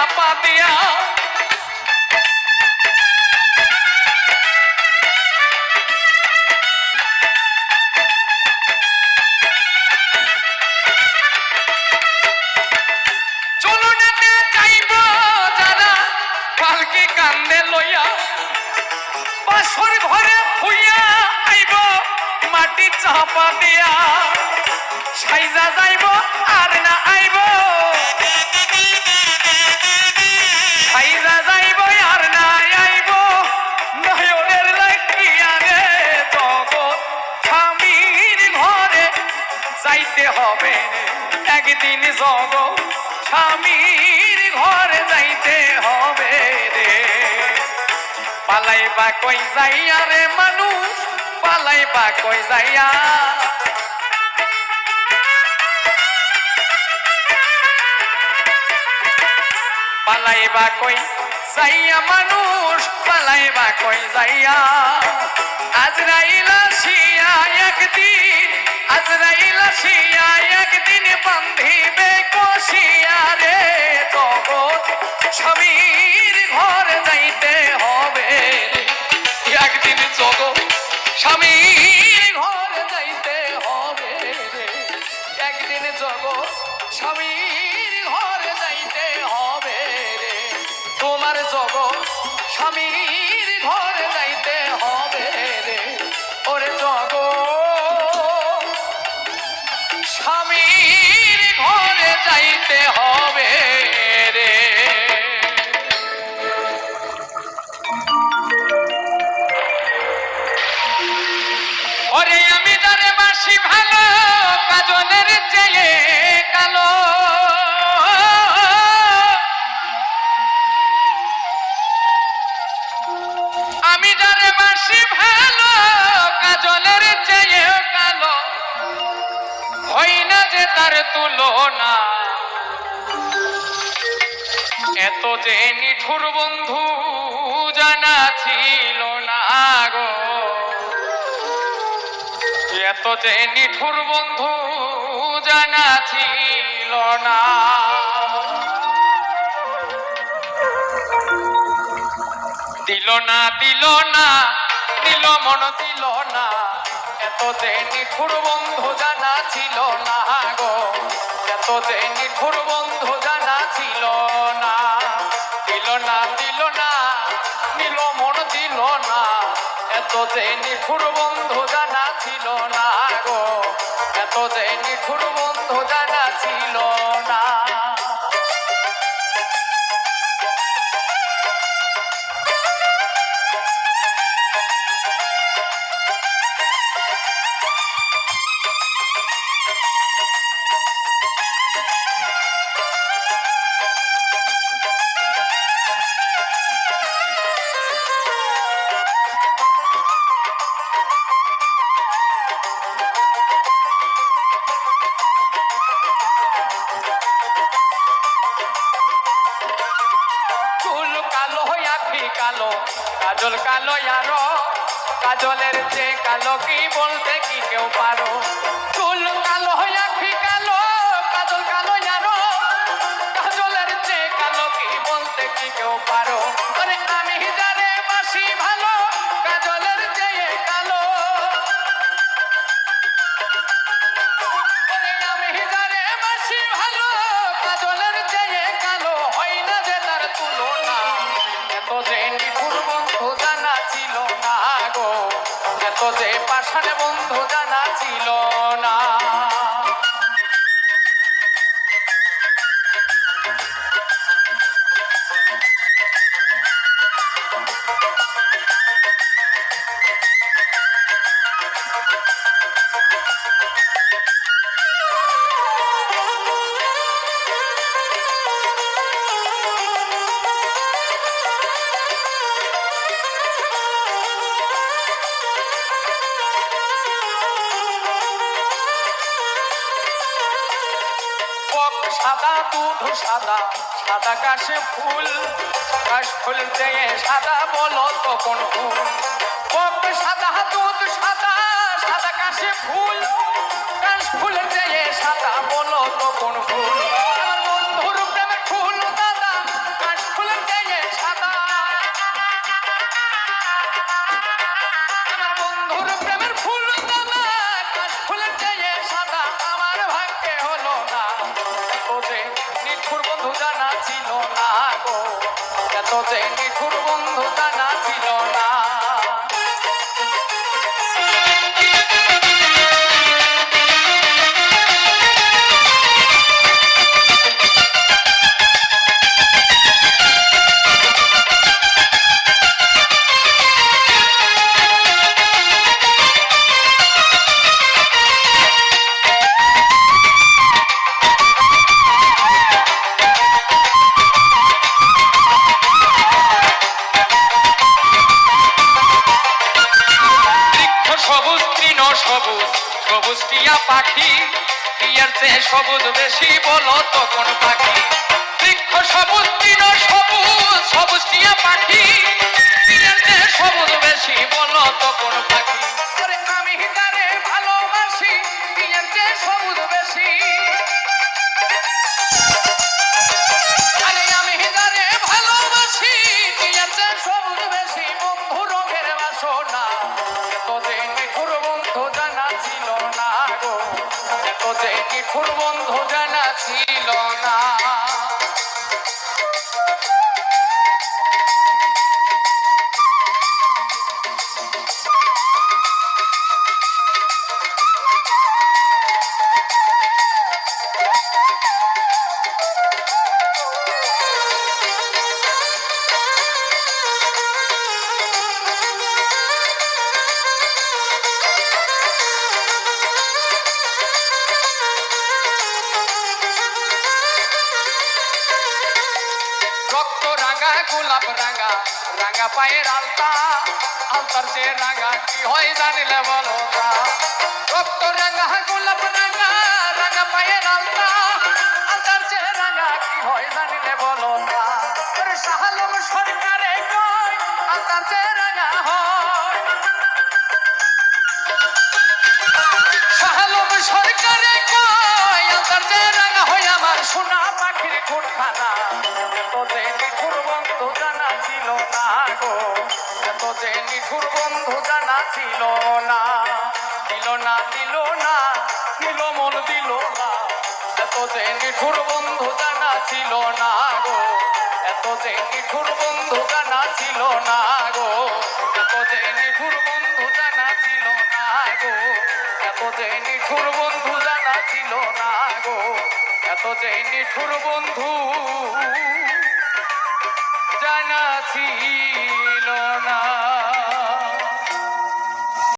চাপা দিয়া চলুনেতে যাইব যারা পালকি কান্দে লইয়া বাসর ঘরে ফুইয়া আইব মাটি চাপা দিয়া সাইজা যাইব আর না আইব সাইজা যাইব আর না আইব নয়নের লাগিয়া রে জগৎ স্বামীর ঘরে যাইতে হবে একদিন জগৎ স্বামীর ঘরে যাইতে হবে রে পালাইবা কই যাইয়া রে মানুষ পালাইবা কই যাইয়া পালাইবা কই যাইয়া মানুষ পালাইবা কই যাইয়া আজরাইল আসিয়া একদিন আজরাইল আসিয়া একদিন বান্ধিবে কষিয়া রে জগৎ স্বামীর ঘরে যাইতে হবে একদিন জগৎ স্বামীর ঘরে যাইতে হবে রে একদিন জগৎ স্বামীর ঘরে যাইতে হবে রে তোমার জগৎ স্বামীর ঘরে যাইতে হবে রে ওরে জগৎ স্বামীর ঘরে যাইতে হবে রে ওরে আমি যারে বাসি ভালো কাজলের চেয়ে কালো আমি যারে বাসি ভালো কাজলের চেয়ে কালো হই না যে তার তুলনা এত যে নিঠুর বন্ধু জানা ছিল না গো এত যে নিঠুর বন্ধু জানা ছিল না দিল না দিল না দিল মন দিল না এত যে নিঠুর বন্ধু জানা ছিল না গো এত যে নিঠুর বন্ধু জানা ছিল না দিল না দিল না দিল মন দিল না এত যে নিঠুর বন্ধু জানা ছিল না গো এত যে নিঠুর বন্ধু জানা ছিল না কালো কাজল কালো আরো কাজলের চেয়ে কালো কি বলতে কি কেউ পারো চুল কালো আখি কালো কাজল কালো আরো কাজলের চেয়ে কালো কি বলতে কি কেউ পারো আরে আমি যারে বাসি ভালো কাজলের চেয়ে কালো আরে আমি যারে বাসি ভালো কাজলের চেয়ে কালো হয় না যে তার তুলনা এত যে নিঠুর বন্ধু জানা ছিল না গো এত যে পাষাণ বন্ধু জানা ছিল না সাদা দুধ সাদা সাদা কাশে ফুল কাশ ফুল দিয়ে সাদা বলো তো কোন ফুল বক সাদা দুধ সাদা সাদা কাশে ফুল কাশ ফুল দিয়ে সাদা বলো তো কোন ফুল আমার বন্ধুর প্রেমের ফুল দাদা নিঠুর বন্ধু জানা ছিল না গো, এত যে নিঠুর বন্ধু জানা ছিল না। সবুজ তৃণ সবুজ সবুজ টিয়া পাখি, টিয়ার চেয়ে সবুজ বেশি বলো তো কোন পাখি? বৃক্ষ সবুজ তৃণ সবুজ সবুজ টিয়া পাখি, টিয়ার চেয়ে সবুজ বেশি বলো তো কোন পাখি? আমি তারে ভালোবাসি, টিয়ার চেয়ে সবুজ বেশি। আরে আমি তারে ভালোবাসি, টিয়ার চেয়ে সবুজ বেশি। বন্ধু রঙের বাসনা এতদিন নিঠুর বন্ধু জানা ছিল না গো, এতদিন নিঠুর বন্ধু জানা ছিল না। রক্ত রাঙা গোলাপ রাঙা রাঙা পায়ের আলতা, আলতার যে রাঙা কি হয় জানিলে বলো তা? রক্ত রাঙা গোলাপ রাঙা রাঙা পায়ের আলতা, আলতার যে রাঙা কি হয় জানিলে বলো তা? শাহ আলম সরকারে কয় আলতার যে রাঙা হয়, শাহ আলম সরকারে কয় আলতার যে রাঙা হয়। আমার সোনা পাখির ঠোঁটখানা এতদিন নিঠুর বন্ধু জানা ছিল না গো, এতদিন নিঠুর বন্ধু জানা ছিল না। দিল না দিল না দিল মন দিল না, এতদিন নিঠুর বন্ধু জানা ছিল না গো, এতদিন নিঠুর বন্ধু জানা ছিল না গো, এতদিন নিঠুর বন্ধু জানা ছিল না গো, এতদিন নিঠুর বন্ধু জানা ছিল না গো, এতদিন নিঠুর বন্ধু জানা ছিল না।